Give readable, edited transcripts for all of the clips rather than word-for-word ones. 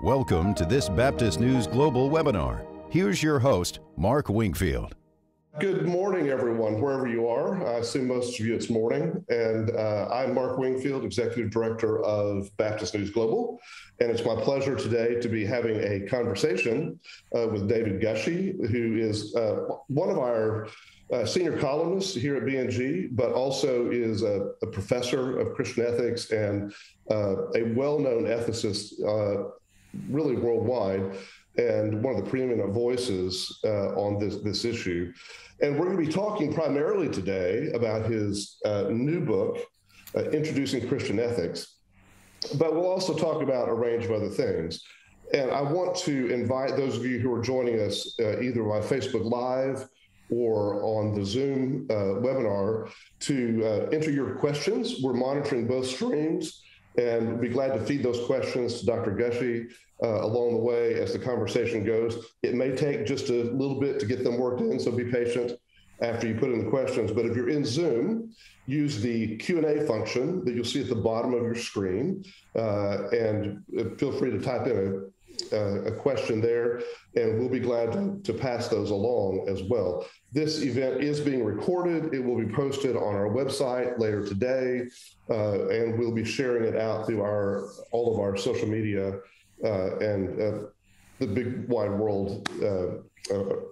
Welcome to this Baptist News Global webinar. Here's your host, Mark Wingfield. Good morning, everyone, wherever you are. I assume most of you it's morning. And I'm Mark Wingfield, Executive Director of Baptist News Global. And it's my pleasure today to be having a conversation with David Gushee, who is one of our senior columnists here at BNG, but also is a professor of Christian ethics and a well-known ethicist really worldwide, and one of the preeminent voices on this issue. And we're going to be talking primarily today about his new book, Introducing Christian Ethics, but we'll also talk about a range of other things. And I want to invite those of you who are joining us either by Facebook Live or on the Zoom webinar to enter your questions. We're monitoring both streams, and we'll be glad to feed those questions to Dr. Gushee along the way as the conversation goes. It may take just a little bit to get them worked in, so be patient after you put in the questions. But if you're in Zoom, use the Q&A function that you'll see at the bottom of your screen, and feel free to type in a question there, and we'll be glad to pass those along as well. This event is being recorded. It will be posted on our website later today, and we'll be sharing it out through all of our social media and the big wide world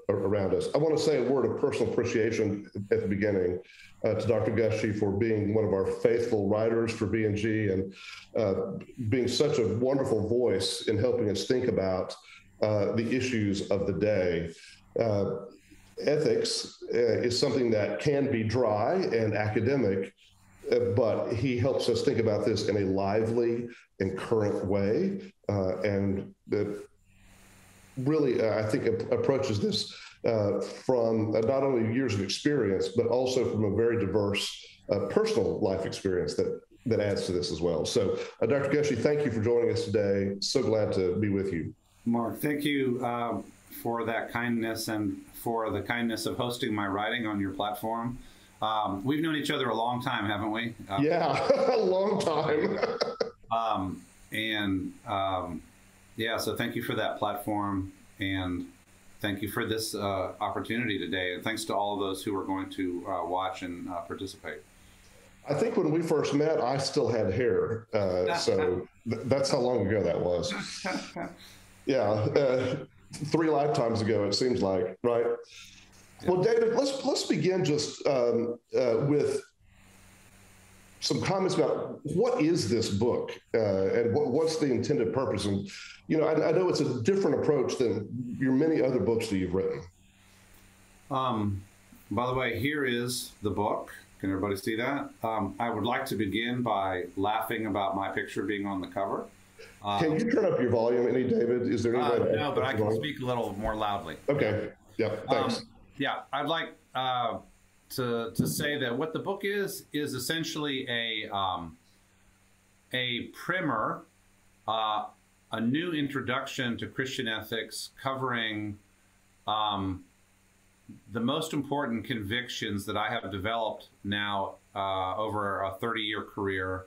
around us. I want to say a word of personal appreciation at the beginning to Dr. Gushee for being one of our faithful writers for BNG and being such a wonderful voice in helping us think about the issues of the day. Ethics is something that can be dry and academic, but he helps us think about this in a lively and current way, and really, I think, approaches this from not only years of experience, but also from a very diverse personal life experience that adds to this as well. So, Dr. Gushee, thank you for joining us today. So glad to be with you. Mark, thank you for that kindness and for the kindness of hosting my writing on your platform. We've known each other a long time, haven't we? Yeah, a long time. Yeah, so thank you for that platform, and thank you for this opportunity today, and thanks to all of those who are going to watch and participate. I think when we first met, I still had hair, so that's how long ago that was. Yeah, 3 lifetimes ago, it seems like, right? Yeah. Well, David, let's begin just with some comments about what is this book and what's the intended purpose. And, you know, I know it's a different approach than your many other books that you've written. By the way, here is the book. Can everybody see that? I would like to begin by laughing about my picture being on the cover. Can you turn up your volume any, David? Is there any way to no, but I can speak a little more loudly. Okay. Yeah, thanks. Yeah, I'd like to say that what the book is essentially a primer, a new introduction to Christian ethics, covering the most important convictions that I have developed now over a 30-year career,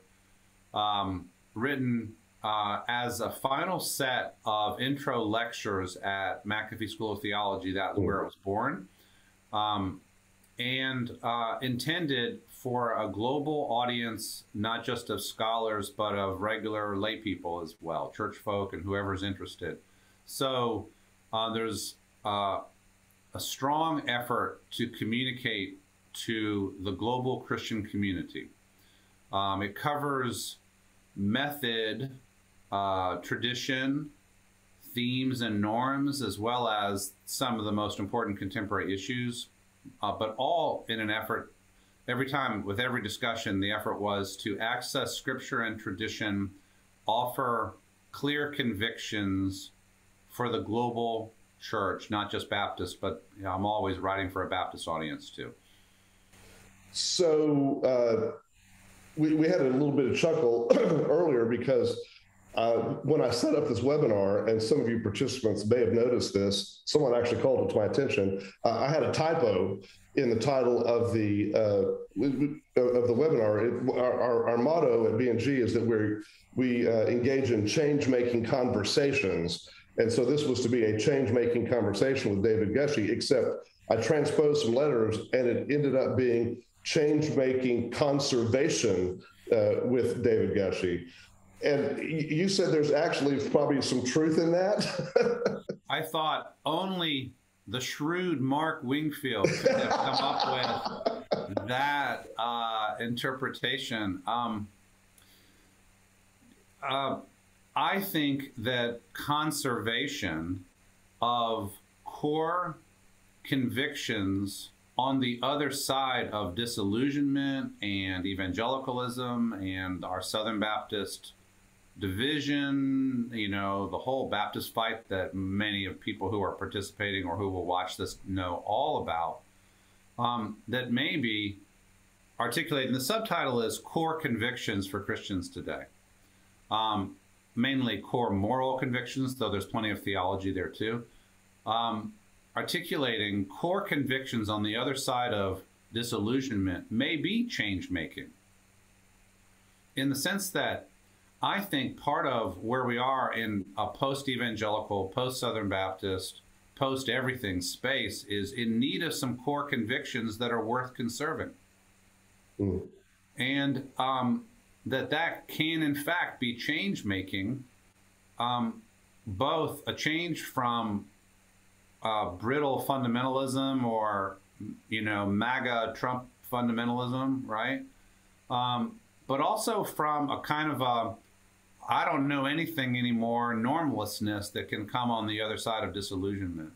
written as a final set of intro lectures at McAfee School of Theology. That's where it was born. And intended for a global audience, not just of scholars, but of regular lay people as well, church folk and whoever's interested. So there's a strong effort to communicate to the global Christian community. It covers method, tradition, themes and norms, as well as some of the most important contemporary issues, but all in an effort, every time, with every discussion, the effort was to access scripture and tradition, offer clear convictions for the global church, not just Baptist, but you know, I'm always writing for a Baptist audience too. So we had a little bit of chuckle earlier because when I set up this webinar, and some of you participants may have noticed this, someone actually called it to my attention. I had a typo in the title of the webinar. Our motto at B&G is that we engage in change-making conversations. And so this was to be a change-making conversation with David Gushee, except I transposed some letters and it ended up being change-making conservation with David Gushee. And you said there's actually probably some truth in that? I thought only the shrewd Mark Wingfield could have come up with that interpretation. I think that conservation of core convictions on the other side of disillusionment and evangelicalism and our Southern Baptist division, you know, the whole Baptist fight that many of people who are participating or who will watch this know all about, that may be articulated. And the subtitle is Core Convictions for Christians Today. Mainly core moral convictions, though there's plenty of theology there too. Articulating core convictions on the other side of disillusionment may be change-making, in the sense that I think part of where we are in a post-evangelical, post-Southern Baptist, post-everything space is in need of some core convictions that are worth conserving. Mm. And that can, in fact, be change-making, both a change from brittle fundamentalism or, you know, MAGA Trump fundamentalism, right? But also from a kind of a, I don't know anything anymore, normlessness that can come on the other side of disillusionment.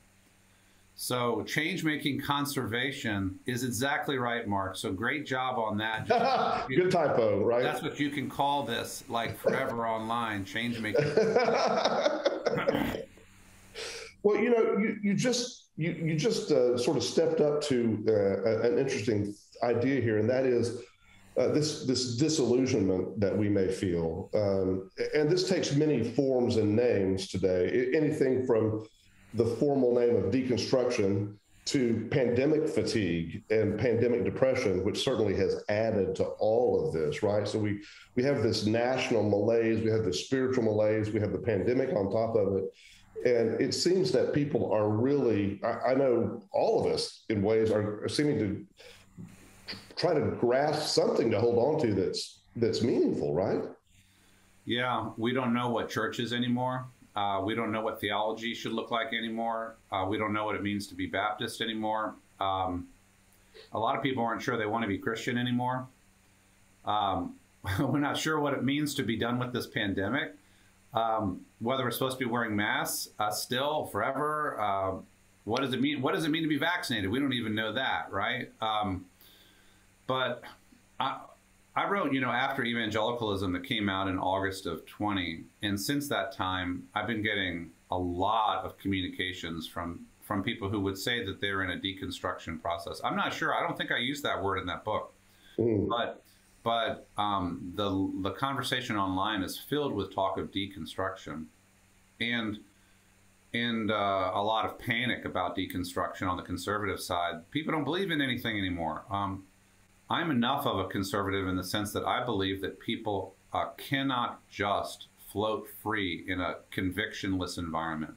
So change-making conservation is exactly right, Mark. So great job on that. Good typo, right? That's what you can call this, like forever online, change-making. Well, you know, you just sort of stepped up to an interesting idea here, and that is this disillusionment that we may feel. And this takes many forms and names today, anything from the formal name of deconstruction to pandemic fatigue and pandemic depression, which certainly has added to all of this, right? So we have this national malaise, we have the spiritual malaise, we have the pandemic on top of it. And it seems that people are really, I know all of us in ways are seeming to try to grasp something to hold on to that's meaningful, right? Yeah, we don't know what church is anymore. We don't know what theology should look like anymore. We don't know what it means to be Baptist anymore. A lot of people aren't sure they want to be Christian anymore. We're not sure what it means to be done with this pandemic. Whether we're supposed to be wearing masks still forever. What does it mean? What does it mean to be vaccinated? We don't even know that, right? But I wrote, you know, after evangelicalism that came out in August of 20, and since that time, I've been getting a lot of communications from people who would say that they're in a deconstruction process. I'm not sure. I don't think I used that word in that book, but the conversation online is filled with talk of deconstruction, and a lot of panic about deconstruction on the conservative side. People don't believe in anything anymore. I'm enough of a conservative in the sense that I believe that people cannot just float free in a convictionless environment.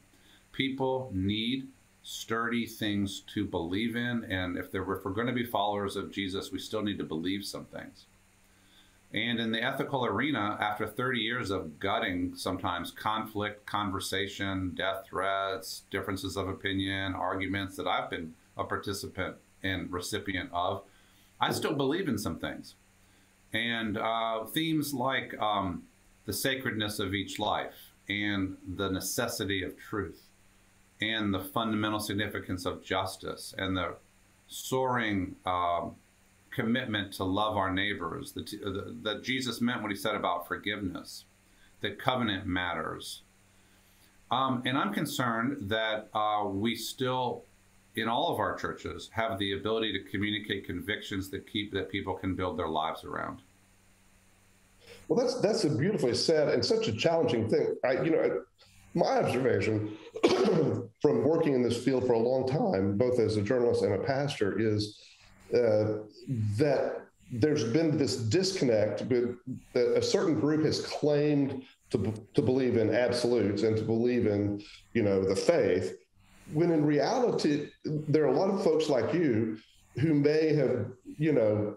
People need sturdy things to believe in, and if we're going to be followers of Jesus, we still need to believe some things. And in the ethical arena, after 30 years of gutting sometimes conflict, conversation, death threats, differences of opinion, arguments that I've been a participant and recipient of, I still believe in some things. And themes like the sacredness of each life and the necessity of truth and the fundamental significance of justice and the soaring commitment to love our neighbors, that Jesus meant what he said about forgiveness, that covenant matters. And I'm concerned that we still, in all of our churches, have the ability to communicate convictions that people can build their lives around. Well, that's a beautifully said and such a challenging thing. My observation from working in this field for a long time, both as a journalist and a pastor, is that there's been this disconnect, but that a certain group has claimed to believe in absolutes and to believe in, the faith, when in reality, there are a lot of folks like you who may have,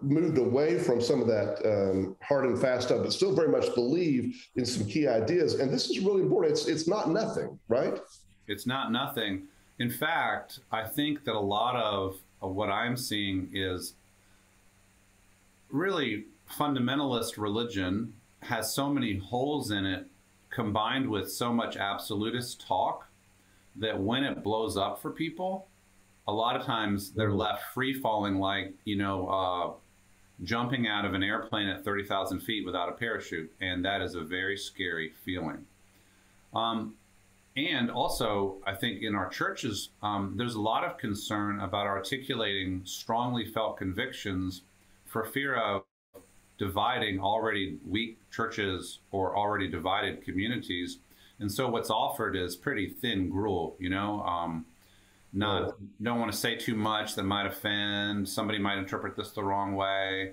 moved away from some of that hard and fast stuff, but still very much believe in some key ideas. And this is really important. It's not nothing, right? It's not nothing. In fact, I think that a lot of what I'm seeing is really fundamentalist religion has so many holes in it, combined with so much absolutist talk, that when it blows up for people, a lot of times they're left free falling, like, jumping out of an airplane at 30,000 feet without a parachute. And that is a very scary feeling. And also, I think in our churches, there's a lot of concern about articulating strongly felt convictions for fear of dividing already weak churches or already divided communities. And so what's offered is pretty thin gruel, don't want to say too much that might offend. Somebody might interpret this the wrong way.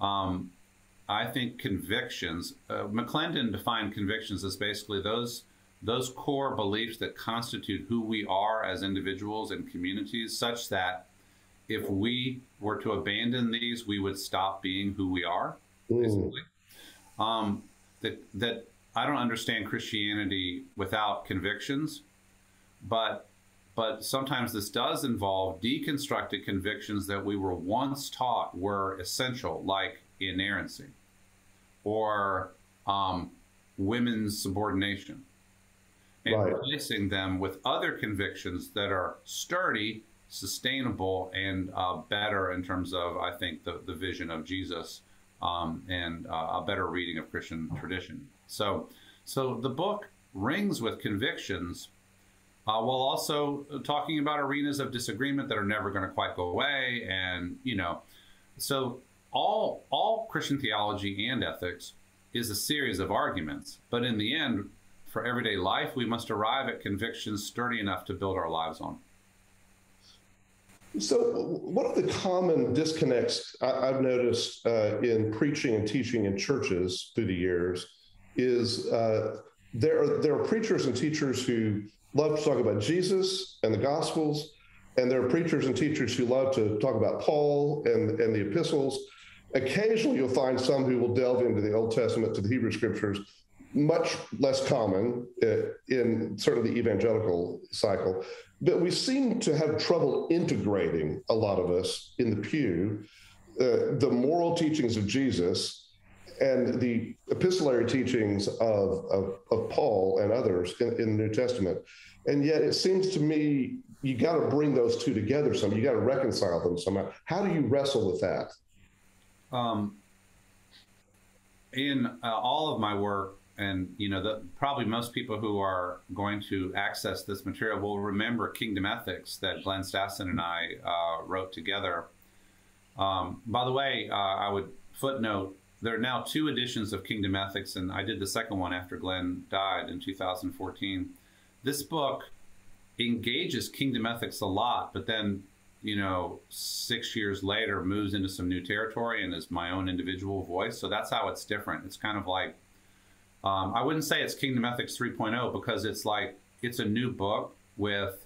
I think convictions, McClendon defined convictions as basically those core beliefs that constitute who we are as individuals and communities, such that if we were to abandon these, we would stop being who we are, basically. That I don't understand Christianity without convictions, but sometimes this does involve deconstructed convictions that we were once taught were essential, like inerrancy or women's subordination, and replacing them with other convictions that are sturdy, sustainable, and better in terms of, I think, the vision of Jesus and a better reading of Christian tradition. So the book rings with convictions, while also talking about arenas of disagreement that are never going to quite go away. And, so all Christian theology and ethics is a series of arguments. But in the end, for everyday life, we must arrive at convictions sturdy enough to build our lives on. So one of the common disconnects I've noticed in preaching and teaching in churches through the years is there are preachers and teachers who love to talk about Jesus and the Gospels, and there are preachers and teachers who love to talk about Paul and the epistles. Occasionally, you'll find some who will delve into the Old Testament to the Hebrew Scriptures, much less common in certainly the evangelical cycle. But we seem to have trouble integrating, a lot of us in the pew, the moral teachings of Jesus and the epistolary teachings of Paul and others in the New Testament. And yet it seems to me you got to bring those two together somehow. You got to reconcile them somehow. How do you wrestle with that? In all of my work, and probably most people who are going to access this material will remember Kingdom Ethics that Glenn Stassen and I wrote together. By the way, I would footnote, there are now 2 editions of Kingdom Ethics, and I did the second one after Glenn died in 2014. This book engages Kingdom Ethics a lot, but then, 6 years later moves into some new territory and is my own individual voice. So that's how it's different. It's kind of like, I wouldn't say it's Kingdom Ethics 3.0 because it's a new book with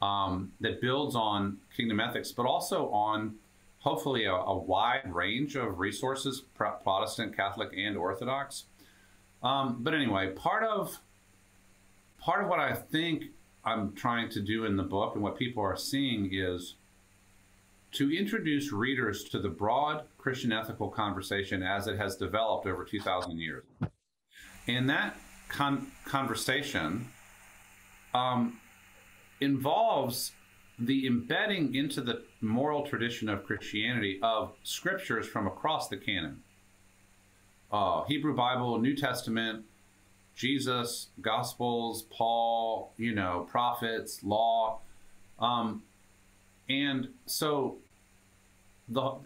that builds on Kingdom Ethics, but also on hopefully a wide range of resources, Protestant, Catholic, and Orthodox. But anyway, part of what I think I'm trying to do in the book and what people are seeing is to introduce readers to the broad Christian ethical conversation as it has developed over 2,000 years. And that conversation involves the embedding into the moral tradition of Christianity of scriptures from across the canon. Hebrew Bible, New Testament, Jesus, Gospels, Paul, prophets, law. And so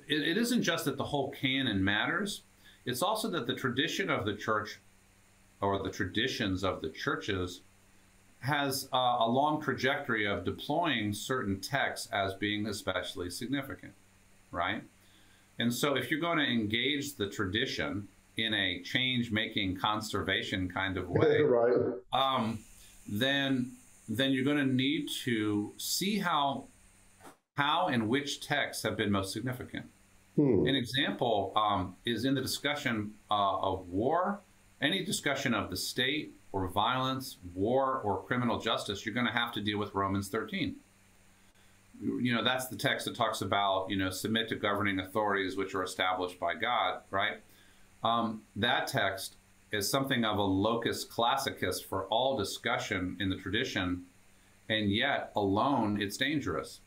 it isn't just that the whole canon matters. It's also that the tradition of the church, or the traditions of the churches, has a long trajectory of deploying certain texts as being especially significant, right? And so if you're going to engage the tradition in a change-making conservation kind of way, right. Then you're going to need to see how and which texts have been most significant. An example is in the discussion of war. Any discussion of the state or violence, war, or criminal justice, you're going to have to deal with Romans 13. That's the text that talks about, submit to governing authorities which are established by God, right? That text is something of a locus classicus for all discussion in the tradition, and yet alone it's dangerous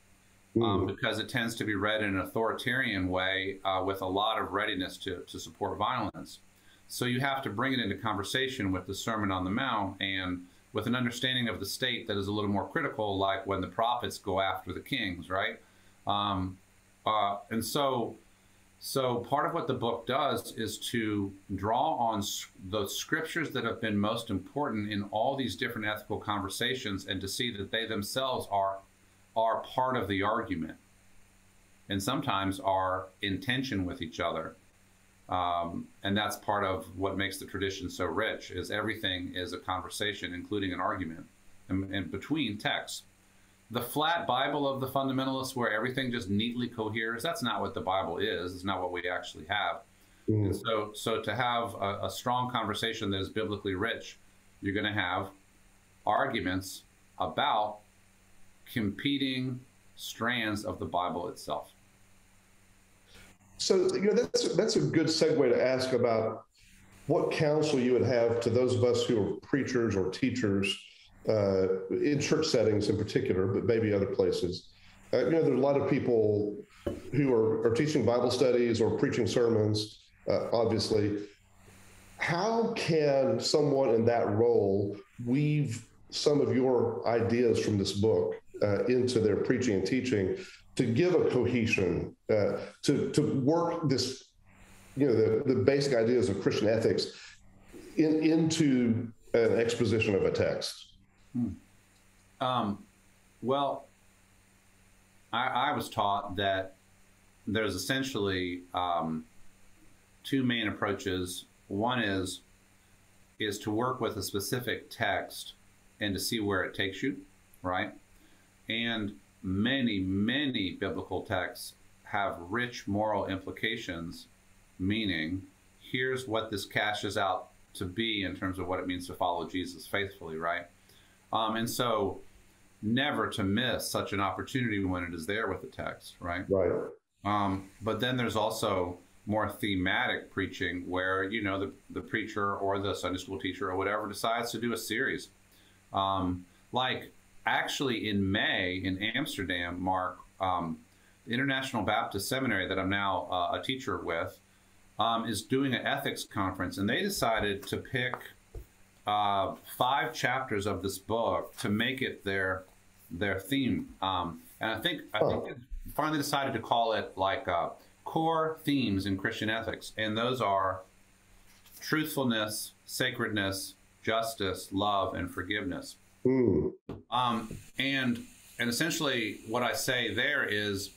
because it tends to be read in an authoritarian way with a lot of readiness to support violence. So you have to bring it into conversation with the Sermon on the Mount and with an understanding of the state that is a little more critical, like when the prophets go after the kings, right? And so part of what the book does is to draw on the scriptures that have been most important in all these different ethical conversations, and to see that they themselves are part of the argument, and sometimes are in tension with each other. And that's part of what makes the tradition so rich, is everything is a conversation, including an argument, and between texts. The flat Bible of the fundamentalists, where everything just neatly coheres, that's not what the Bible is. It's not what we actually have. And so to have a strong conversation that is biblically rich, you're going to have arguments about competing strands of the Bible itself. So, that's a good segue to ask about what counsel you would have to those of us who are preachers or teachers in church settings in particular, but maybe other places. There's a lot of people who are teaching Bible studies or preaching sermons, obviously. How can someone in that role weave some of your ideas from this book into their preaching and teaching, to give a cohesion, to work this, the basic ideas of Christian ethics into an exposition of a text? Well, I was taught that there's essentially two main approaches. One is to work with a specific text and to see where it takes you, right? And many biblical texts have rich moral implications, meaning here's what this cashes out to be in terms of what it means to follow Jesus faithfully, right? And so never to miss such an opportunity when it is there with the text, right? Right. But then there's also more thematic preaching where, the preacher or the Sunday school teacher or whatever decides to do a series. Like actually in May in Amsterdam, Mark, the International Baptist Seminary that I'm now a teacher with is doing an ethics conference, and they decided to pick 5 chapters of this book to make it their theme. And I think they finally decided to call it like core themes in Christian ethics. And those are truthfulness, sacredness, justice, love, and forgiveness. And essentially what I say there is,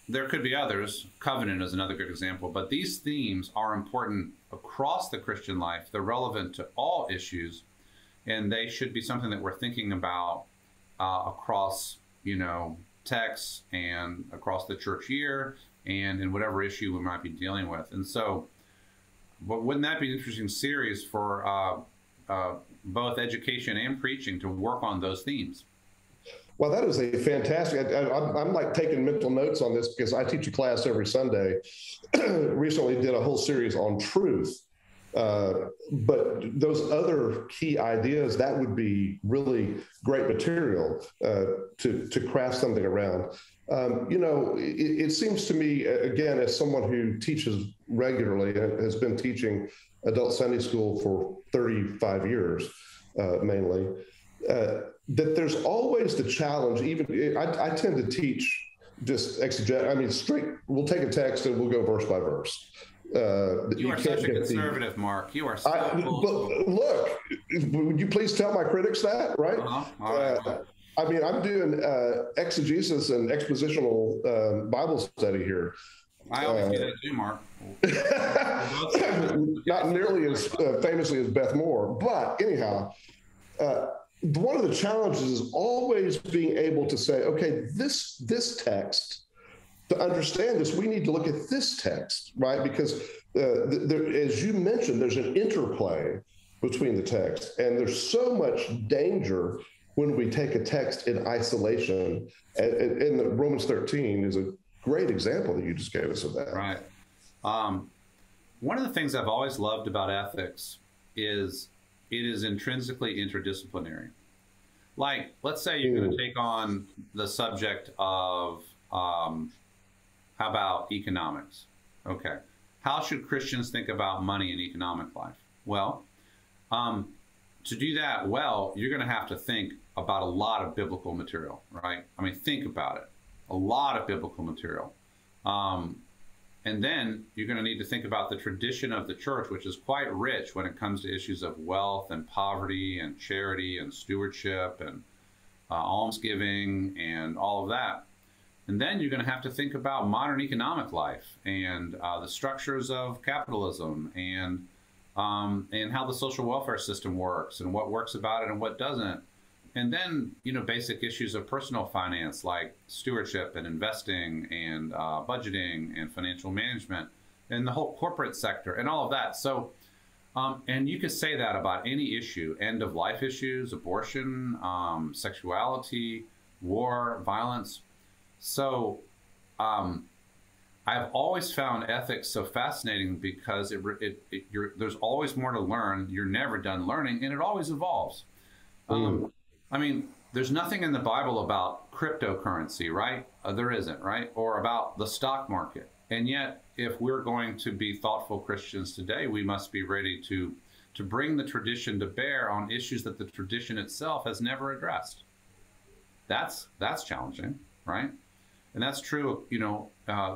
there could be others. Covenant is another good example, but these themes are important across the Christian life. They're relevant to all issues, and they should be something that we're thinking about across, texts and across the church year and in whatever issue we might be dealing with. And so, but wouldn't that be an interesting series for both education and preaching to work on those themes? Well, that is a fantastic, I'm like taking mental notes on this because I teach a class every Sunday. Recently did a whole series on truth. But those other key ideas, that would be really great material to craft something around. It seems to me, again, as someone who teaches regularly and has been teaching adult Sunday school for 35 years, mainly, that there's always the challenge. Even I tend to teach just straight, we'll take a text and we'll go verse by verse. You are such a conservative, Mark. You are so but look, would you please tell my critics that, right? All right. I mean, I'm doing exegesis and expositional Bible study here. I always do that too, Mark. Not nearly as famously as Beth Moore, but anyhow, one of the challenges is always being able to say, okay, this text, to understand this, we need to look at this text, right? Because as you mentioned, there's an interplay between the text, and there's so much danger when we take a text in isolation. And Romans 13 is a great example that you just gave us of that. Right. One of the things I've always loved about ethics is it is intrinsically interdisciplinary. Like, let's say you're going to take on the subject of, how about economics? Okay. How should Christians think about money in economic life? Well, to do that well, you're going to have to think about a lot of biblical material, right? I mean, think about it. A lot of biblical material. And then you're going to need to think about the tradition of the church, which is quite rich when it comes to issues of wealth and poverty and charity and stewardship and almsgiving and all of that. And then you're going to have to think about modern economic life and the structures of capitalism and how the social welfare system works and what works about it and what doesn't. And then, you know, basic issues of personal finance like stewardship and investing and budgeting and financial management and the whole corporate sector and all of that. So, and you could say that about any issue, end of life issues, abortion, sexuality, war, violence. So I've always found ethics so fascinating because there's always more to learn. You're never done learning, and it always evolves. I mean, there's nothing in the Bible about cryptocurrency, right? There isn't, right? Or about the stock market. And yet, if we're going to be thoughtful Christians today, we must be ready to bring the tradition to bear on issues that the tradition itself has never addressed. That's challenging, right? And that's true, you know,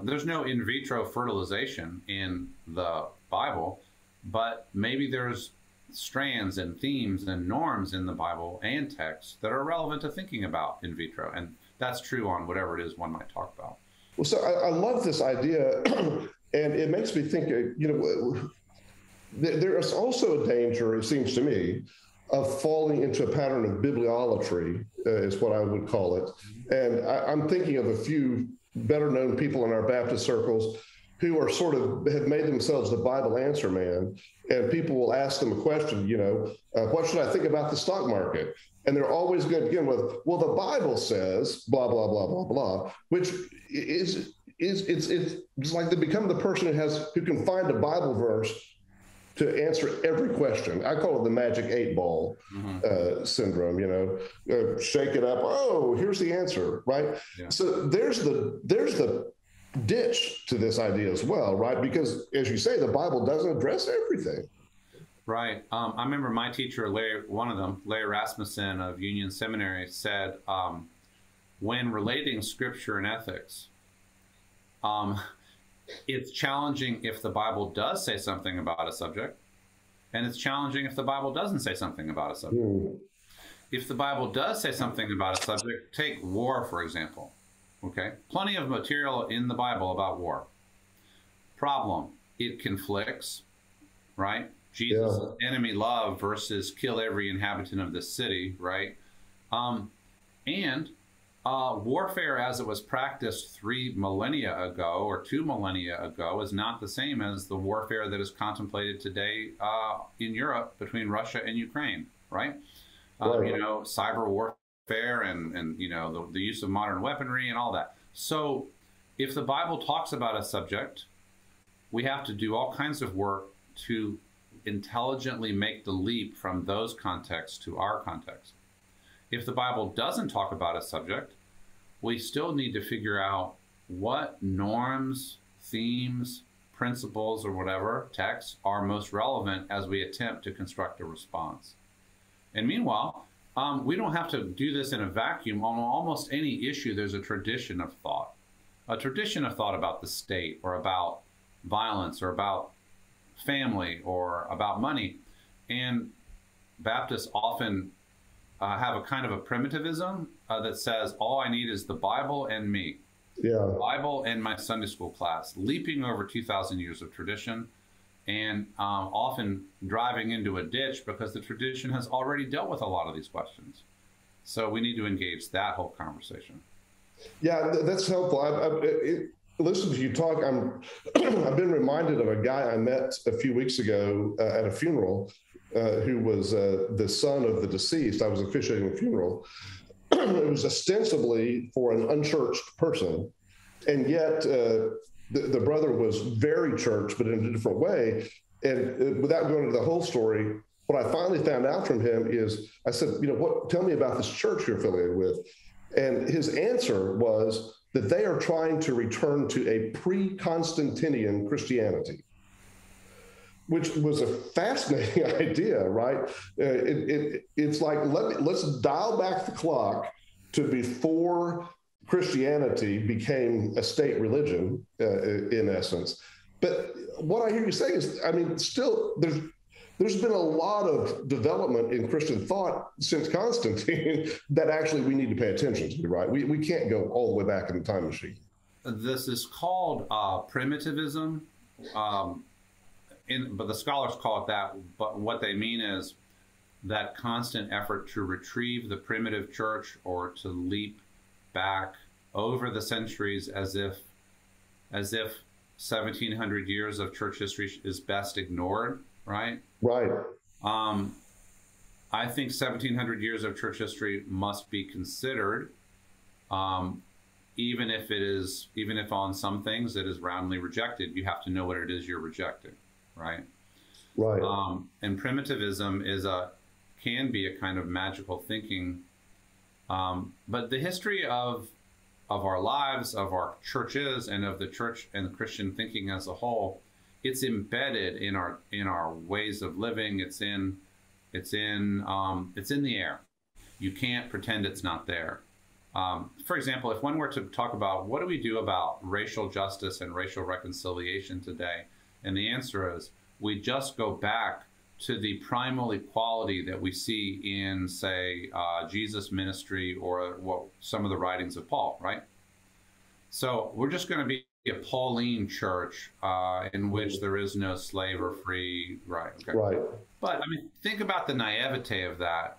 there's no in vitro fertilization in the Bible, but maybe there's strands and themes and norms in the Bible and text that are relevant to thinking about in vitro. And that's true on whatever it is one might talk about. Well, so I love this idea, and it makes me think, you know, there is also a danger, it seems to me, of falling into a pattern of bibliolatry, is what I would call it. And I'm thinking of a few better known people in our Baptist circles who are sort of have made themselves the Bible answer man. And people will ask them a question, you know, what should I think about the stock market? And they're always going to begin with, well, the Bible says blah, blah, blah, blah, blah, which it's like they become the person who can find a Bible verse to answer every question. I call it the magic 8-ball syndrome, you know, shake it up. Oh, here's the answer, right? Yeah. So there's the ditch to this idea as well, right? Because as you say, the Bible doesn't address everything. Right. I remember my teacher, one of them, Larry Rasmussen of Union Seminary, said, when relating scripture and ethics, it's challenging if the Bible does say something about a subject, and it's challenging if the Bible doesn't say something about a subject. If the Bible does say something about a subject, take war, for example. Okay, plenty of material in the Bible about war. Problem, it conflicts, right? Jesus' enemy love versus kill every inhabitant of this city, right? And warfare as it was practiced 3 millennia ago or 2 millennia ago is not the same as the warfare that is contemplated today in Europe between Russia and Ukraine, right? You know, cyber warfare and you know, the use of modern weaponry and all that. So if the Bible talks about a subject, we have to do all kinds of work to intelligently make the leap from those contexts to our context. If the Bible doesn't talk about a subject, we still need to figure out what norms, themes, principles, or whatever texts are most relevant as we attempt to construct a response. And meanwhile, we don't have to do this in a vacuum. On almost any issue, there's a tradition of thought. A tradition of thought about the state or about violence or about family or about money. And Baptists often have a kind of a primitivism that says, all I need is the Bible and me. Yeah. The Bible and my Sunday school class, leaping over 2,000 years of tradition, and often driving into a ditch because the tradition has already dealt with a lot of these questions. So we need to engage that whole conversation. Yeah, that's helpful. Listen to you talk. I've been reminded of a guy I met a few weeks ago at a funeral who was the son of the deceased. I was officiating the funeral. It was ostensibly for an unchurched person, and yet the brother was very church, but in a different way. And without going into the whole story, what I finally found out from him is, I said, tell me about this church you're affiliated with. And his answer was that they are trying to return to a PreConstantinian Christianity, which was a fascinating idea, right? It's like, let's dial back the clock to before Christianity became a state religion, in essence. But what I hear you saying is, still there's been a lot of development in Christian thought since Constantine that actually we need to pay attention to, right? We can't go all the way back in the time machine. This is called primitivism, but the scholars call it that. But what they mean is that constant effort to retrieve the primitive church or to leap back over the centuries as if 1,700 years of church history is best ignored, right? Right. I think 1,700 years of church history must be considered, even if on some things it is roundly rejected. You have to know what it is you're rejecting, right? Right. And primitivism can be a kind of magical thinking, but the history of our lives, of our churches, and of the church and Christian thinking as a whole, it's embedded in our ways of living. It's in the air. You can't pretend it's not there. For example, if one were to talk about what do we do about racial justice and racial reconciliation today, and the answer is we just go back to the primal equality that we see in, say, Jesus' ministry or some of the writings of Paul, right? So we're just going to be a Pauline church in which there is no slave or free, right? Okay. Right. But think about the naivete of that.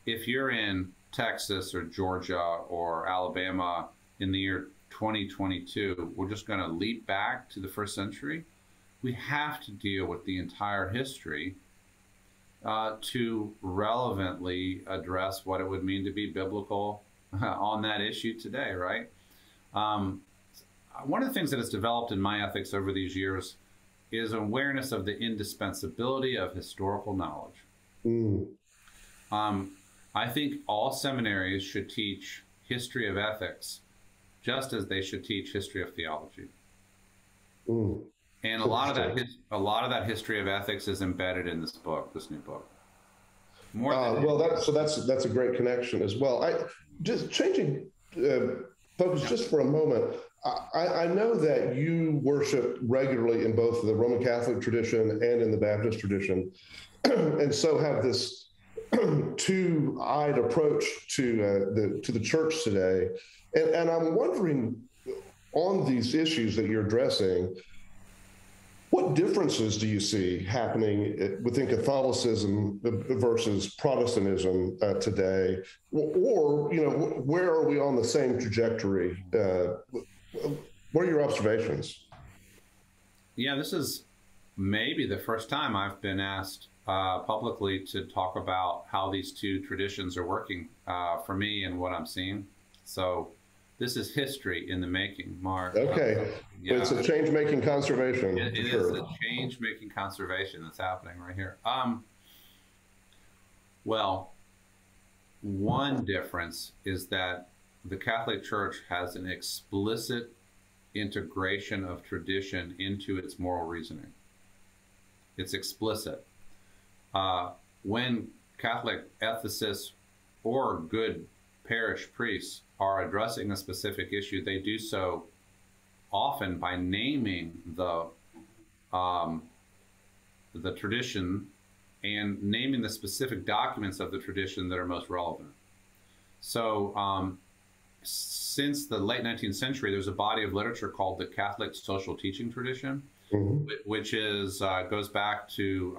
If you're in Texas or Georgia or Alabama in the year 2022, we're just going to leap back to the first century. We have to deal with the entire history to relevantly address what it would mean to be biblical on that issue today, right? One of the things that has developed in my ethics over these years is awareness of the indispensability of historical knowledge. I think all seminaries should teach history of ethics just as they should teach history of theology. And a lot of that history of ethics is embedded in this new book. That's a great connection as well. Just changing focus just for a moment. I know that you worship regularly in both the Roman Catholic tradition and in the Baptist tradition, and so have this two-eyed approach to the church today. And I'm wondering, on these issues that you're addressing, what differences do you see happening within Catholicism versus Protestantism today? Or, where are we on the same trajectory? What are your observations? Yeah, this is maybe the first time I've been asked publicly to talk about how these two traditions are working for me and what I'm seeing. So this is history in the making, Mark. Okay. It's a change-making conservation. It is a change-making conservation that's happening right here. Well, one difference is that the Catholic Church has an explicit integration of tradition into its moral reasoning. It's explicit. When Catholic ethicists or good parish priests are addressing a specific issue, they do so often by naming the the tradition and naming the specific documents of the tradition that are most relevant. So since the late 19th century, there's a body of literature called the Catholic Social Teaching Tradition, which is goes back to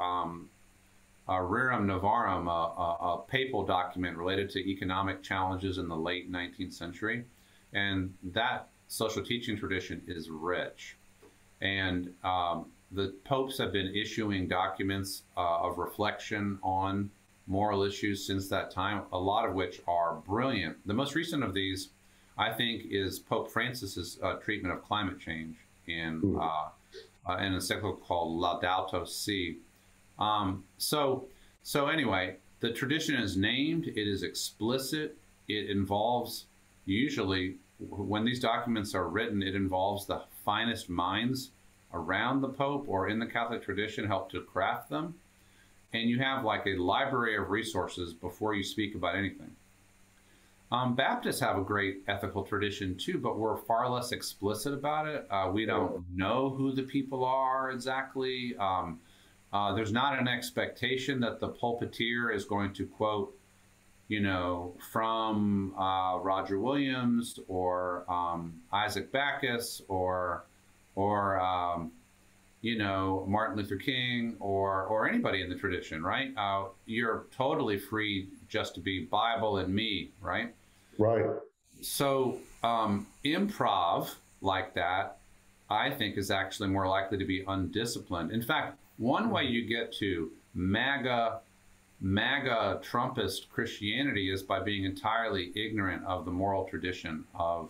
Rerum Novarum, a papal document related to economic challenges in the late 19th century. And that social teaching tradition is rich. And the popes have been issuing documents of reflection on moral issues since that time, a lot of which are brilliant. The most recent of these, I think, is Pope Francis's treatment of climate change in an encyclical called Laudato Si. So anyway, the tradition is named, it is explicit, it involves, usually, when these documents are written, it involves the finest minds around the Pope or in the Catholic tradition help to craft them. And you have like a library of resources before you speak about anything. Baptists have a great ethical tradition too, but we're far less explicit about it. We don't know who the people are exactly. There's not an expectation that the pulpiteer is going to quote, you know, from Roger Williams or Isaac Backus or you know, Martin Luther King or anybody in the tradition, right? You're totally free just to be Bible and me, right? Right. So improv like that, I think, is actually more likely to be undisciplined. In fact, one way you get to MAGA Trumpist Christianity is by being entirely ignorant of the moral tradition of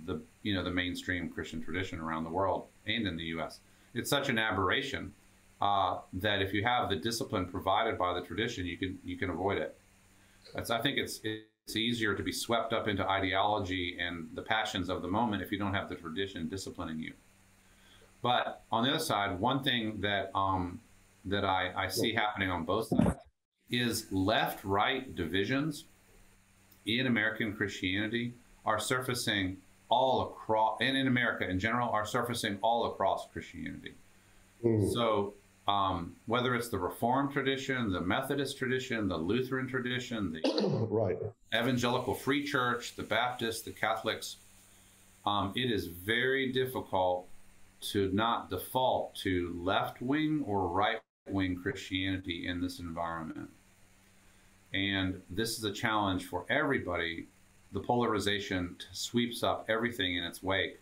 the, you know, the mainstream Christian tradition around the world and in the U.S. It's such an aberration that if you have the discipline provided by the tradition, you can avoid it. I think it's easier to be swept up into ideology and the passions of the moment if you don't have the tradition disciplining you. But on the other side, one thing that I see happening on both sides is left-right divisions in American Christianity are surfacing all across, and in America in general, are surfacing all across Christianity. So whether it's the Reformed tradition, the Methodist tradition, the Lutheran tradition, the Evangelical Free Church, the Baptists, the Catholics, it is very difficult to not default to left-wing or right-wing Christianity in this environment. And this is a challenge for everybody. The polarization sweeps up everything in its wake.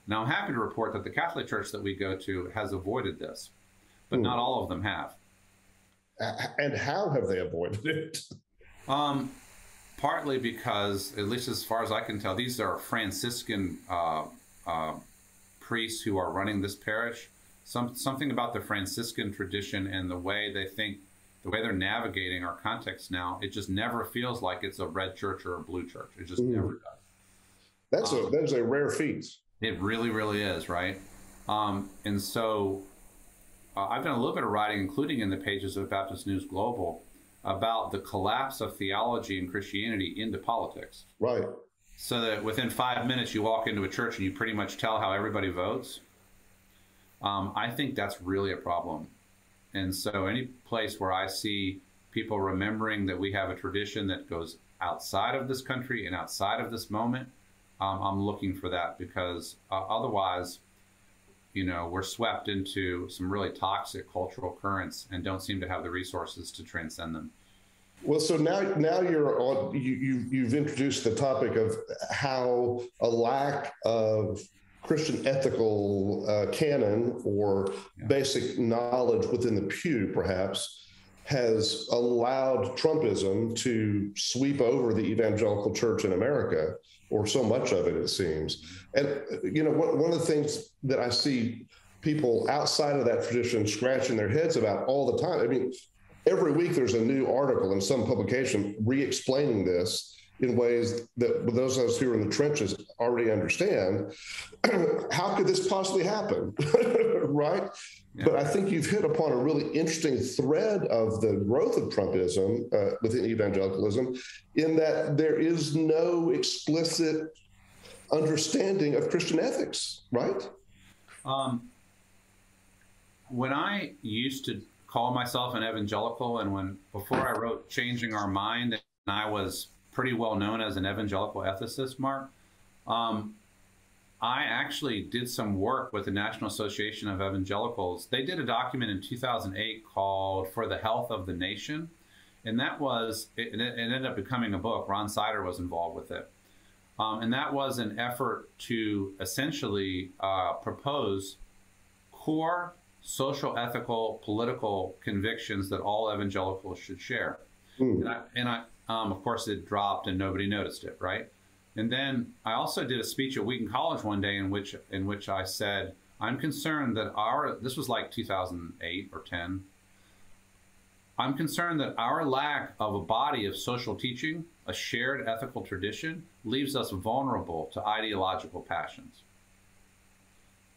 Now, I'm happy to report that the Catholic Church that we go to has avoided this, but not all of them have. And how have they avoided it? Partly because, at least as far as I can tell, these are Franciscan priests who are running this parish. Something about the Franciscan tradition and the way they think, the way they're navigating our context now, it just never feels like it's a red church or a blue church. It just never does. That is a rare feat. It really, really is, right? And so I've done a little bit of writing, including in the pages of Baptist News Global, about the collapse of theology and Christianity into politics. Right. So that within 5 minutes you walk into a church and you pretty much tell how everybody votes. I think that's really a problem. And so any place where I see people remembering that we have a tradition that goes outside of this country and outside of this moment, I'm looking for that, because otherwise, you know, we're swept into some really toxic cultural currents and don't seem to have the resources to transcend them. Well, so now you're on. You've introduced the topic of how a lack of Christian ethical canon or basic knowledge within the pew, perhaps, has allowed Trumpism to sweep over the evangelical church in America, or so much of it seems. And, you know, one of the things that I see people outside of that tradition scratching their heads about all the time, I mean, every week there's a new article in some publication re-explaining this in ways that those of us who are in the trenches already understand. How could this possibly happen? Right? Yeah. But I think you've hit upon a really interesting thread of the growth of Trumpism within evangelicalism, in that there is no explicit understanding of Christian ethics, right? when I used to call myself an evangelical, and before I wrote Changing Our Mind, and I was pretty well known as an evangelical ethicist, Mark, I actually did some work with the National Association of Evangelicals. They did a document in 2008 called For the Health of the Nation. And that was, it ended up becoming a book. Ron Sider was involved with it. And that was an effort to essentially propose core social, ethical, political convictions that all evangelicals should share. And I of course, it dropped and nobody noticed it, right? And then I also did a speech at Wheaton College one day in which I said, I'm concerned that this was like 2008 or 10, I'm concerned that our lack of a body of social teaching, a shared ethical tradition, leaves us vulnerable to ideological passions.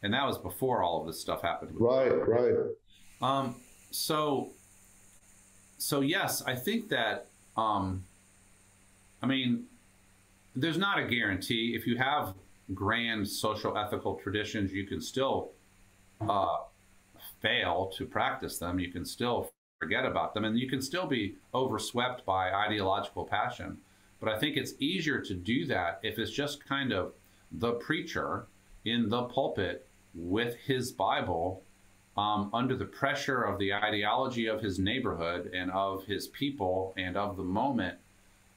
And that was before all of this stuff happened. Right. So yes, I think that, I mean, there's not a guarantee. If you have grand social ethical traditions, you can still fail to practice them. You can still forget about them, and you can still be overswept by ideological passion. But I think it's easier to do that if it's just kind of the preacher in the pulpit with his Bible, under the pressure of the ideology of his neighborhood and of his people and of the moment,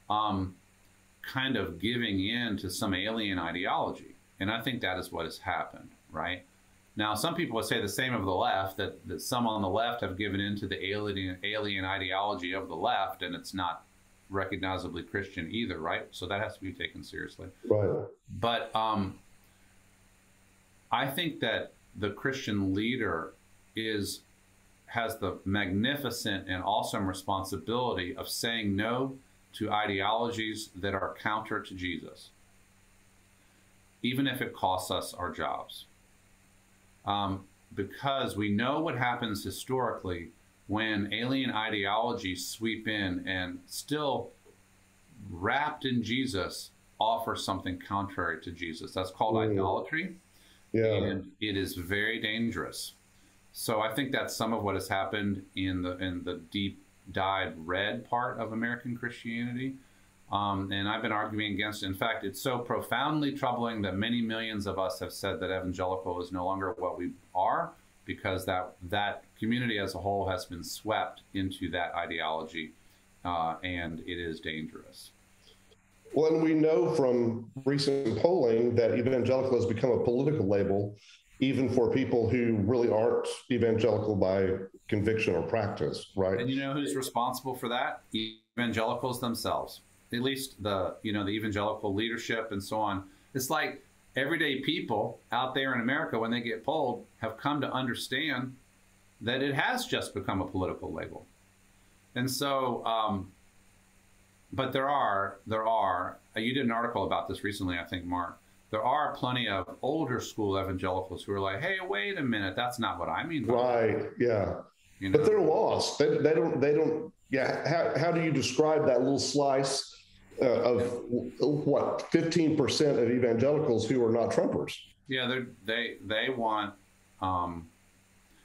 kind of giving in to some alien ideology. And I think that is what has happened, right? Now, some people would say the same of the left, that some on the left have given in to the alien ideology of the left, and it's not recognizably Christian either, right? So that has to be taken seriously. Right. But I think that the Christian leader has the magnificent and awesome responsibility of saying no to ideologies that are counter to Jesus, even if it costs us our jobs. Because we know what happens historically when alien ideologies sweep in and still wrapped in Jesus offer something contrary to Jesus. That's called idolatry. Yeah. And it is very dangerous. So I think that's some of what has happened in the deep dyed red part of American Christianity. And I've been arguing against it. In fact, it's so profoundly troubling that many millions of us have said that evangelical is no longer what we are, because that community as a whole has been swept into that ideology, and it is dangerous. Well, and we know from recent polling that evangelical has become a political label, even for people who really aren't evangelical by conviction or practice, right? And you know who's responsible for that? Evangelicals themselves. At least the evangelical leadership and so on. It's like everyday people out there in America, when they get polled, have come to understand that it has just become a political label. And so, but there are, you did an article about this recently, I think, Mark. There are plenty of older school evangelicals who are like, hey, wait a minute, that's not what I mean. Right, yeah. You know? But they're lost. They don't, yeah. How do you describe that little slice of what, 15% of evangelicals who are not Trumpers? Yeah, they want,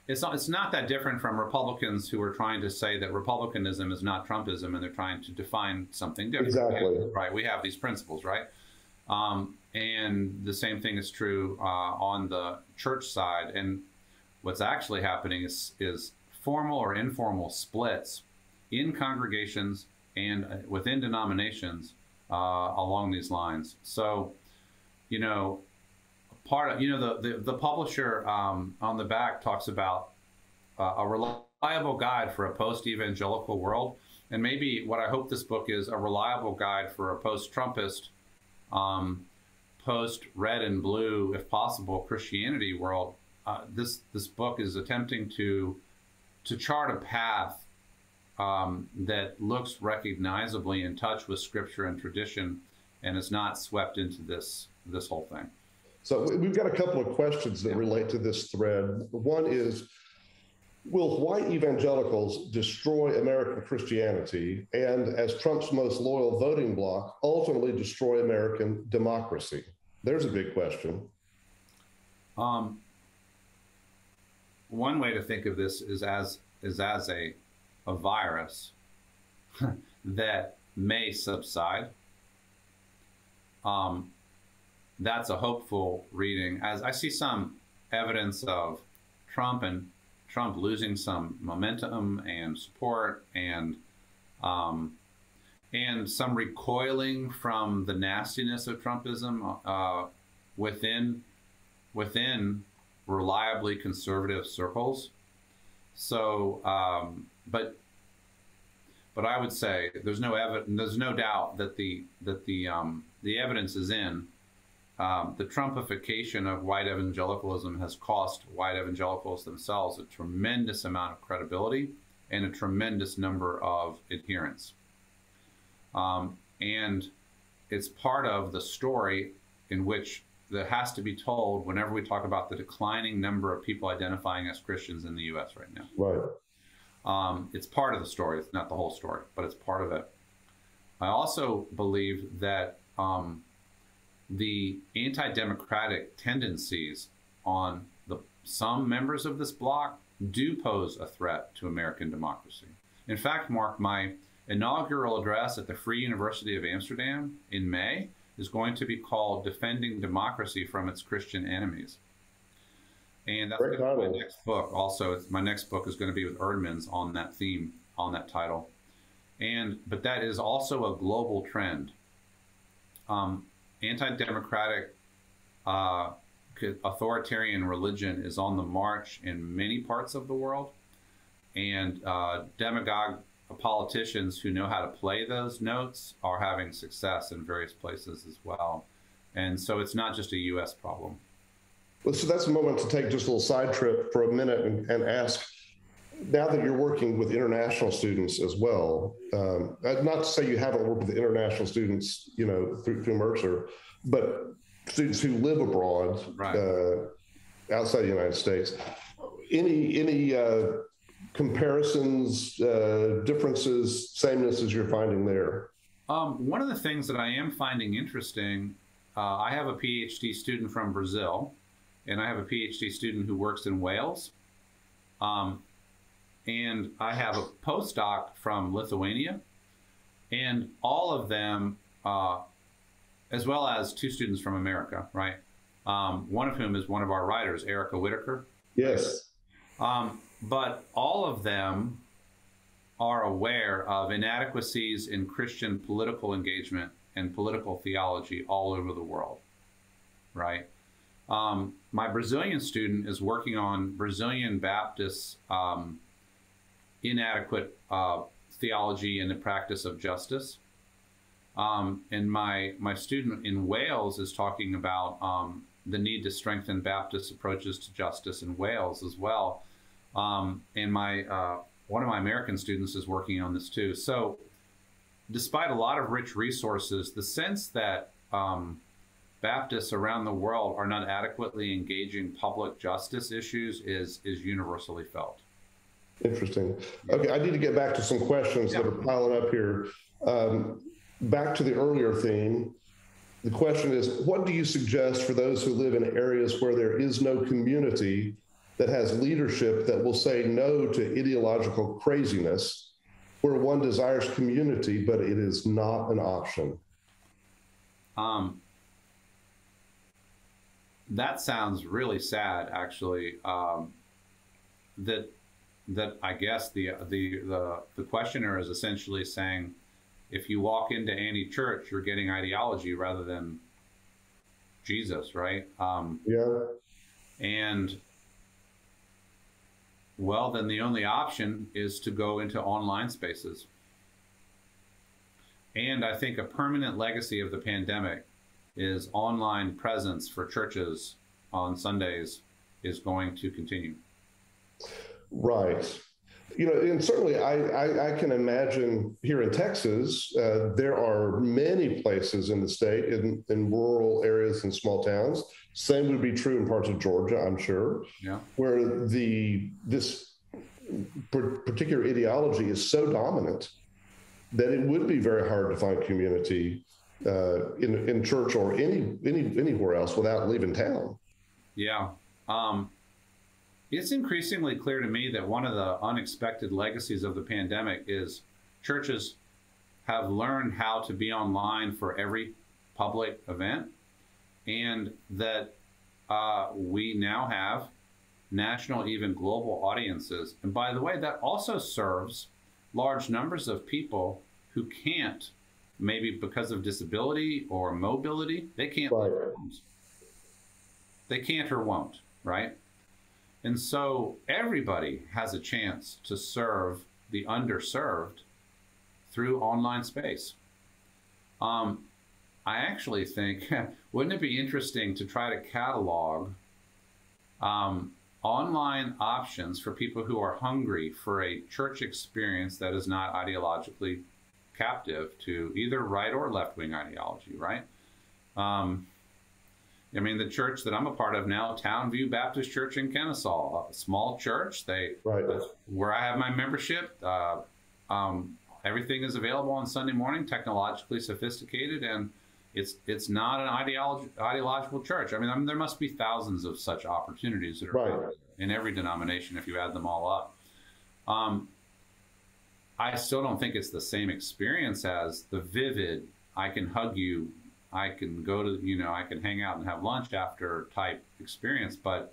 it's not that different from Republicans who are trying to say that Republicanism is not Trumpism, and they're trying to define something different. Exactly. Right, we have these principles, right? And the same thing is true on the church side. And what's actually happening is formal or informal splits in congregations and within denominations along these lines. So, part of, the publisher on the back talks about a reliable guide for a post-evangelical world. And maybe what I hope this book is, a reliable guide for a post-Trumpist, post-red and blue, if possible, Christianity world. This book is attempting to chart a path that looks recognizably in touch with Scripture and tradition, and is not swept into this whole thing. So we've got a couple of questions that relate to this thread. One is, will white evangelicals destroy American Christianity and, as Trump's most loyal voting bloc, ultimately destroy American democracy? There's a big question. one way to think of this is as a virus that may subside. That's a hopeful reading. As I see some evidence of Trump losing some momentum and support, and some recoiling from the nastiness of Trumpism within reliably conservative circles. So, but I would say there's no doubt that the evidence is in. The Trumpification of white evangelicalism has cost white evangelicals themselves a tremendous amount of credibility and a tremendous number of adherents. And it's part of the story in which that has to be told whenever we talk about the declining number of people identifying as Christians in the U.S. right now. Right. It's part of the story. It's not the whole story, but it's part of it. I also believe that the anti-democratic tendencies on some members of this bloc do pose a threat to American democracy. In fact, Mark, my inaugural address at the Free University of Amsterdam in May is going to be called Defending Democracy from Its Christian Enemies. And that's my next book. Also, my next book is going to be with Erdman's on that theme, on that title. But that is also a global trend. Anti-democratic authoritarian religion is on the march in many parts of the world, and demagogue politicians who know how to play those notes are having success in various places as well. And so it's not just a U.S. problem. Well, so that's a moment to take just a little side trip for a minute and ask, now that you're working with international students as well, not to say you haven't worked with international students, through Mercer, but students who live abroad, right, outside the United States, any comparisons, differences, samenesses you're finding there? One of the things that I am finding interesting, I have a PhD student from Brazil, and I have a PhD student who works in Wales. And I have a postdoc from Lithuania, and all of them, as well as two students from America, right? One of whom is one of our writers, Erica Whitaker. Yes. But all of them are aware of inadequacies in Christian political engagement and political theology all over the world, right? My Brazilian student is working on Brazilian Baptist inadequate theology and the practice of justice. And my student in Wales is talking about the need to strengthen Baptist approaches to justice in Wales as well. And one of my American students is working on this too. So despite a lot of rich resources, the sense that Baptists around the world are not adequately engaging public justice issues is universally felt. Interesting. Okay, I need to get back to some questions that are piling up here. Back to the earlier theme, the question is, what do you suggest for those who live in areas where there is no community that has leadership that will say no to ideological craziness, where one desires community, but it is not an option? That sounds really sad, actually. That I guess the questioner is essentially saying, if you walk into any church, you're getting ideology rather than Jesus, right? Yeah. And well, then the only option is to go into online spaces. And I think a permanent legacy of the pandemic is online presence for churches on Sundays is going to continue. Right. And certainly I can imagine here in Texas, there are many places in the state, in rural areas and small towns. Same would be true in parts of Georgia, I'm sure, where this particular ideology is so dominant that it would be very hard to find community in church or anywhere else without leaving town. Yeah. It's increasingly clear to me that one of the unexpected legacies of the pandemic is churches have learned how to be online for every public event, and that we now have national, even global audiences. And by the way, that also serves large numbers of people who can't, maybe because of disability or mobility, they can't leave their homes. They can't or won't, right? And so everybody has a chance to serve the underserved through online space. I actually think, wouldn't it be interesting to try to catalog online options for people who are hungry for a church experience that is not ideologically captive to either right or left-wing ideology, right? I mean, the church that I'm a part of now, Townview Baptist Church in Kennesaw, a small church. Where I have my membership, everything is available on Sunday morning, technologically sophisticated, and it's not an ideological church. I mean, there must be thousands of such opportunities that are in every denomination if you add them all up. I still don't think it's the same experience as the vivid, I can hug you, I can go to, I can hang out and have lunch after type experience. But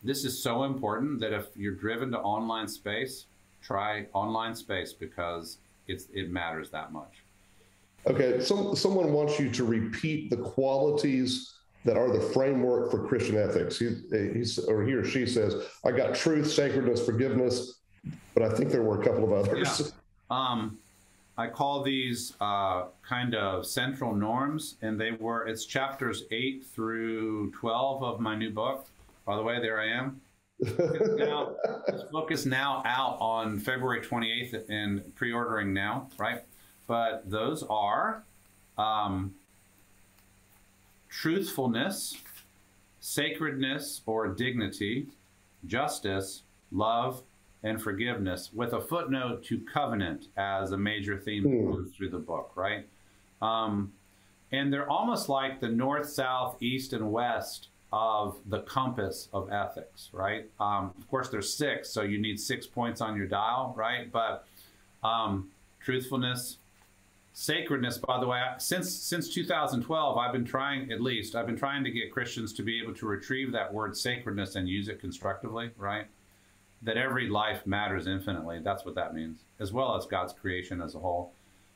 this is so important that if you're driven to online space, try online space because it matters that much. Okay, someone wants you to repeat the qualities that are the framework for Christian ethics. He or she says, I got truth, sacredness, forgiveness, but I think there were a couple of others. Yeah. I call these kind of central norms, and it's chapters 8 through 12 of my new book. By the way, there I am. This book is now out on February 28th and pre-ordering now, right? But those are truthfulness, sacredness or dignity, justice, love, and forgiveness, with a footnote to covenant as a major theme that goes through the book, right? And they're almost like the north, south, east, and west of the compass of ethics, right? Of course, there's 6, so you need 6 points on your dial, right? But truthfulness, sacredness, by the way, since 2012, I've been trying to get Christians to be able to retrieve that word sacredness and use it constructively, right? That every life matters infinitely. That's what that means, as well as God's creation as a whole.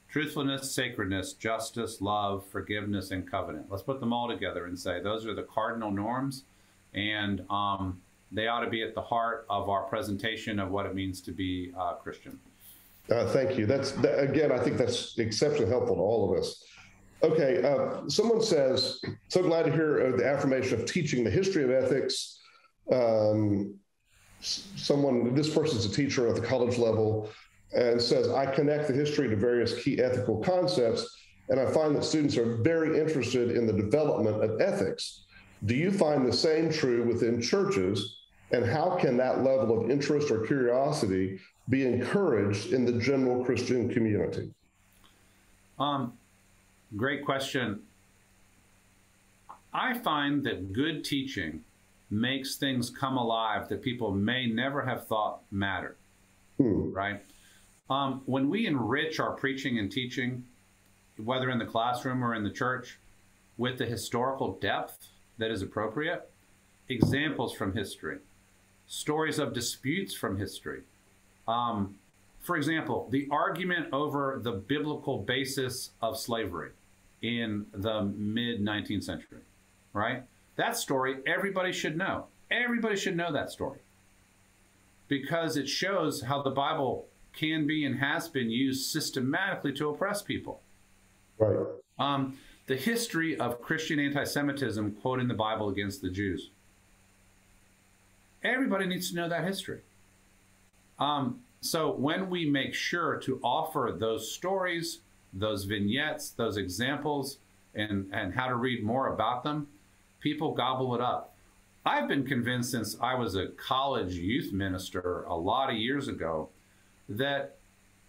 Truthfulness, sacredness, justice, love, forgiveness, and covenant. Let's put them all together and say those are the cardinal norms, and they ought to be at the heart of our presentation of what it means to be Christian. Thank you. Again, I think that's exceptionally helpful to all of us. Okay, someone says, so glad to hear the affirmation of teaching the history of ethics. This person's a teacher at the college level and says, I connect the history to various key ethical concepts, and I find that students are very interested in the development of ethics. Do you find the same true within churches, and how can that level of interest or curiosity be encouraged in the general Christian community? Great question. I find that good teaching makes things come alive that people may never have thought mattered, right? When we enrich our preaching and teaching, whether in the classroom or in the church, with the historical depth that is appropriate, examples from history, stories of disputes from history. For example, the argument over the biblical basis of slavery in the mid-19th century, right? That story, everybody should know. Everybody should know that story because it shows how the Bible can be and has been used systematically to oppress people. Right. The history of Christian anti-Semitism quoting the Bible against the Jews. Everybody needs to know that history. So when we make sure to offer those stories, those vignettes, those examples, and how to read more about them, people gobble it up. I've been convinced since I was a college youth minister a lot of years ago that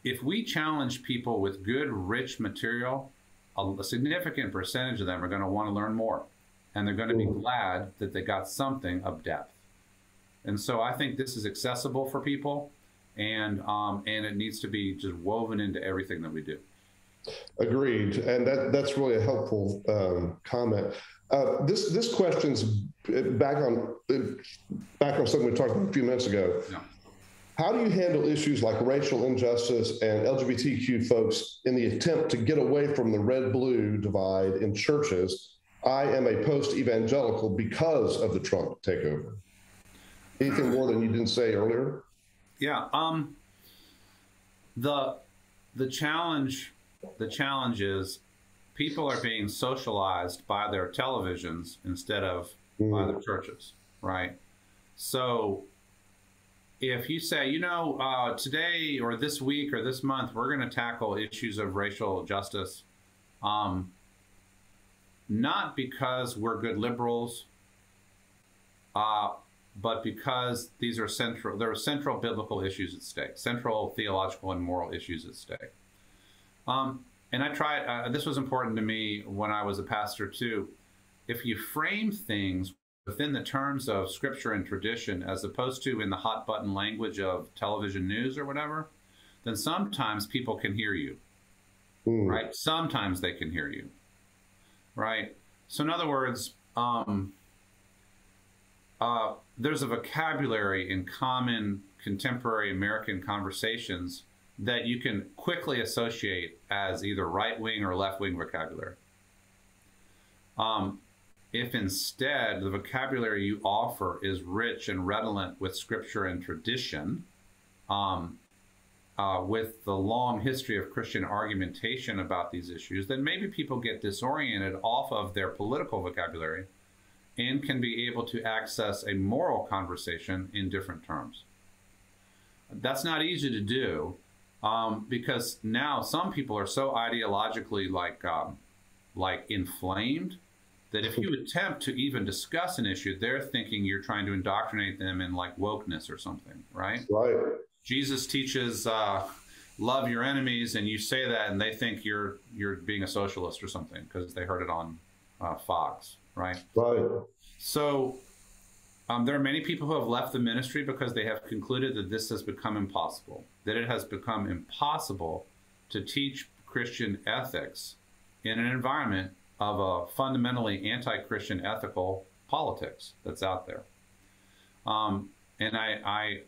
if we challenge people with good, rich material, a significant percentage of them are going to want to learn more. And they're going to be glad that they got something of depth. And so I think this is accessible for people, and it needs to be just woven into everything that we do. Agreed, and that's really a helpful comment. This question's back on something we talked about a few minutes ago. Yeah. How do you handle issues like racial injustice and LGBTQ folks in the attempt to get away from the red-blue divide in churches? I am a post-evangelical because of the Trump takeover. Anything more than you didn't say earlier? Yeah. The challenge is people are being socialized by their televisions instead of by their churches, right? So if you say, today or this week or this month, we're going to tackle issues of racial justice, not because we're good liberals, but because there are central biblical issues at stake, central theological and moral issues at stake. And I tried, this was important to me when I was a pastor too. If you frame things within the terms of scripture and tradition, as opposed to in the hot button language of television news or whatever, then sometimes people can hear you, right? Sometimes they can hear you, right? So in other words, there's a vocabulary in common contemporary American conversations that you can quickly associate as either right-wing or left-wing vocabulary. If instead the vocabulary you offer is rich and redolent with scripture and tradition, with the long history of Christian argumentation about these issues, then maybe people get disoriented off of their political vocabulary and can be able to access a moral conversation in different terms. That's not easy to do, because now some people are so ideologically like inflamed that if you attempt to even discuss an issue, they're thinking you're trying to indoctrinate them in like wokeness or something, right? Right. Jesus teaches love your enemies, and you say that, and they think you're being a socialist or something because they heard it on Fox, right? Right. So there are many people who have left the ministry because they have concluded that this has become impossible, that it has become impossible to teach Christian ethics in an environment of a fundamentally anti-Christian ethical politics that's out there. And I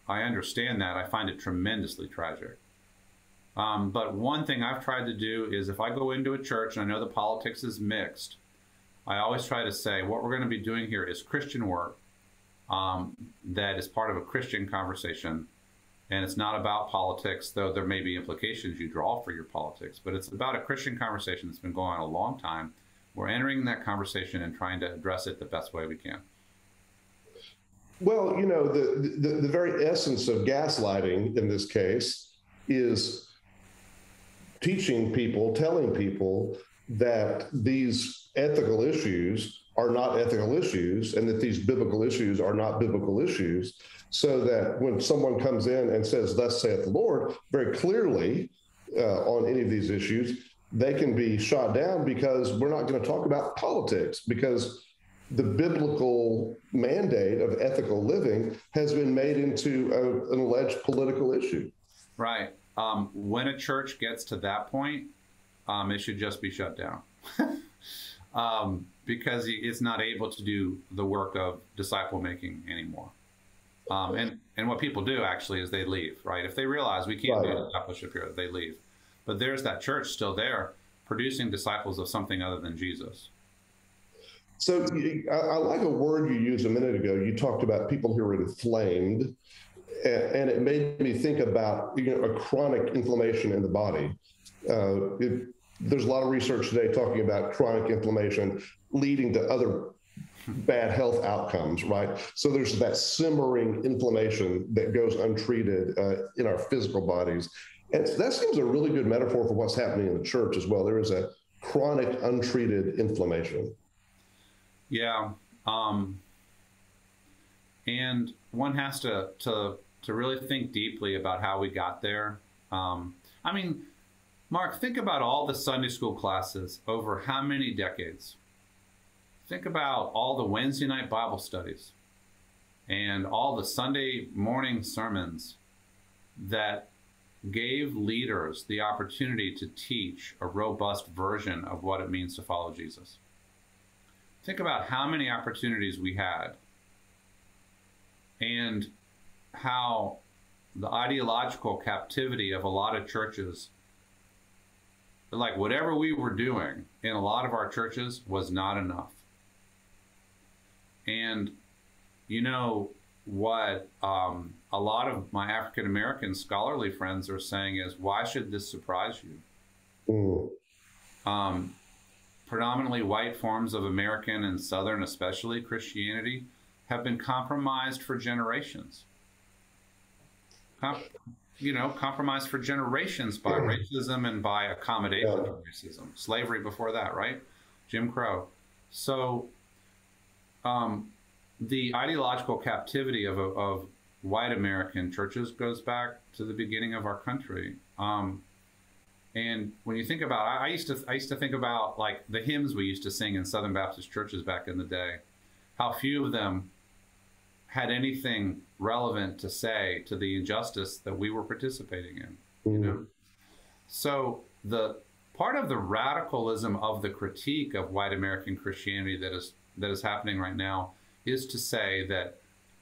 understand that. I find it tremendously tragic. But one thing I've tried to do is if I go into a church and I know the politics is mixed, I always try to say what we're going to be doing here is Christian work that is part of a Christian conversation. And it's not about politics, though there may be implications you draw for your politics, but it's about a Christian conversation that's been going on a long time. We're entering that conversation and trying to address it the best way we can. Well, the very essence of gaslighting in this case is teaching people, telling people that these ethical issues are not ethical issues and that these biblical issues are not biblical issues, so that when someone comes in and says, "Thus saith the Lord," very clearly on any of these issues, they can be shot down because we're not going to talk about politics, because the biblical mandate of ethical living has been made into an alleged political issue. Right. When a church gets to that point, it should just be shut down. Because it's not able to do the work of disciple making anymore. And what people do actually is they leave, right? If they realize we can't do discipleship here, they leave. But there's that church still there producing disciples of something other than Jesus. So I like a word you used a minute ago. You talked about people who are inflamed, and it made me think about a chronic inflammation in the body. There's a lot of research today talking about chronic inflammation leading to other bad health outcomes, right? So there's that simmering inflammation that goes untreated in our physical bodies. And that seems a really good metaphor for what's happening in the church as well. There is a chronic untreated inflammation. Yeah. And one has to really think deeply about how we got there. I mean, Mark, think about all the Sunday school classes over how many decades? Think about all the Wednesday night Bible studies. and all the Sunday morning sermons that gave leaders the opportunity to teach a robust version of what it means to follow Jesus. Think about how many opportunities we had and how the ideological captivity of a lot of churches, like whatever we were doing in a lot of our churches, was not enough. And you know what a lot of my African American scholarly friends are saying is, why should this surprise you? Predominantly white forms of American and Southern, especially Christianity, have been compromised for generations. Compromised for generations by racism and by accommodation to racism. Slavery before that, right? Jim Crow. So the ideological captivity of white American churches goes back to the beginning of our country. And when you think about, I used to think about like the hymns we used to sing in Southern Baptist churches back in the day, how few of them had anything relevant to say to the injustice that we were participating in. You know? So the part of the radicalism of the critique of white American Christianity that is happening right now is to say that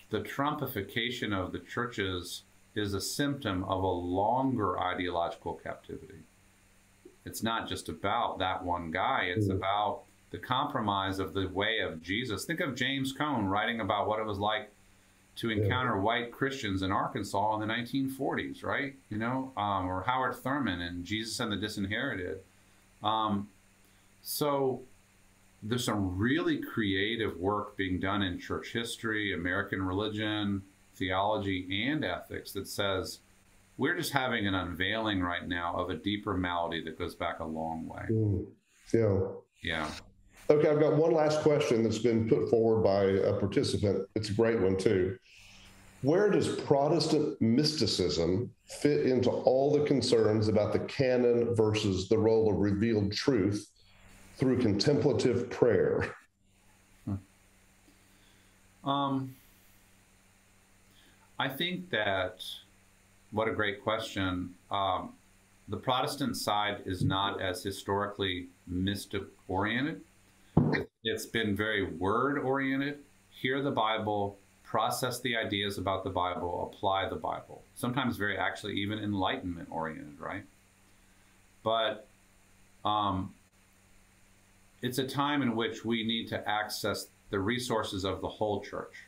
the Trumpification of the churches is a symptom of a longer ideological captivity. It's not just about that one guy. It's about the compromise of the way of Jesus. Think of James Cone writing about what it was like to encounter white Christians in Arkansas in the 1940s, right? You know, or Howard Thurman and Jesus and the Disinherited. So there's some really creative work being done in church history, American religion, theology, and ethics that says we're just having an unveiling right now of a deeper malady that goes back a long way. Yeah. Okay, I've got one last question that's been put forward by a participant. It's a great one, too. Where does Protestant mysticism fit into all the concerns about the canon versus the role of revealed truth through contemplative prayer? I think that, what a great question. The Protestant side is not as historically mystic-oriented. It's been very word-oriented. Hear the Bible, process the ideas about the Bible, apply the Bible. Sometimes very actually even enlightenment-oriented, right? But it's a time in which we need to access the resources of the whole church.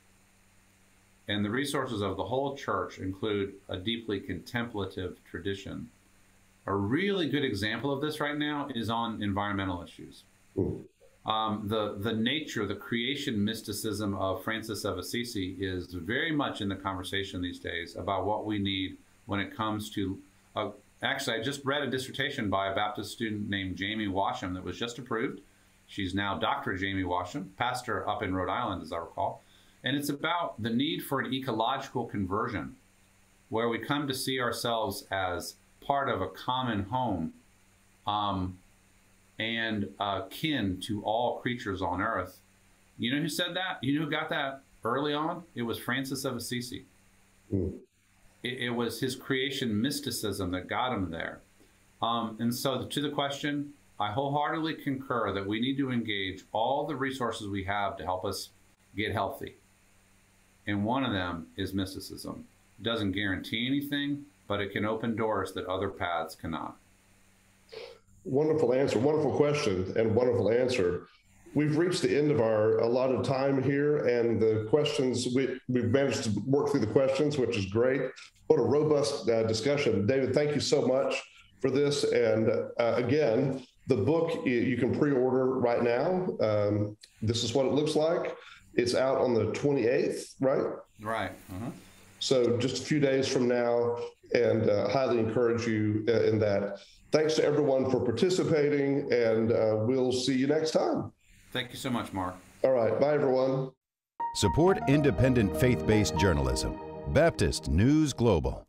And the resources of the whole church include a deeply contemplative tradition. A really good example of this right now is on environmental issues. The nature, the creation mysticism of Francis of Assisi is very much in the conversation these days about what we need when it comes to, actually, I just read a dissertation by a Baptist student named Jamie Washam that was just approved. She's now Dr. Jamie Washam, pastor up in Rhode Island, as I recall. And it's about the need for an ecological conversion, where we come to see ourselves as part of a common home and kin to all creatures on earth. You know who said that? You know who got that early on? It was Francis of Assisi. It was his creation mysticism that got him there. And so to the question, I wholeheartedly concur that we need to engage all the resources we have to help us get healthy. And one of them is mysticism. It doesn't guarantee anything, but it can open doors that other paths cannot. Wonderful answer, wonderful question, and wonderful answer. We've reached the end of our allotted time here, and the questions, we've managed to work through the questions, which is great. What a robust discussion. David, thank you so much for this. And again, the book, you can pre-order right now. This is what it looks like. It's out on the 28th, right? Right. So just a few days from now, and highly encourage you in that. Thanks to everyone for participating, and we'll see you next time. Thank you so much, Mark. All right. Bye, everyone. Support independent faith-based journalism. Baptist News Global.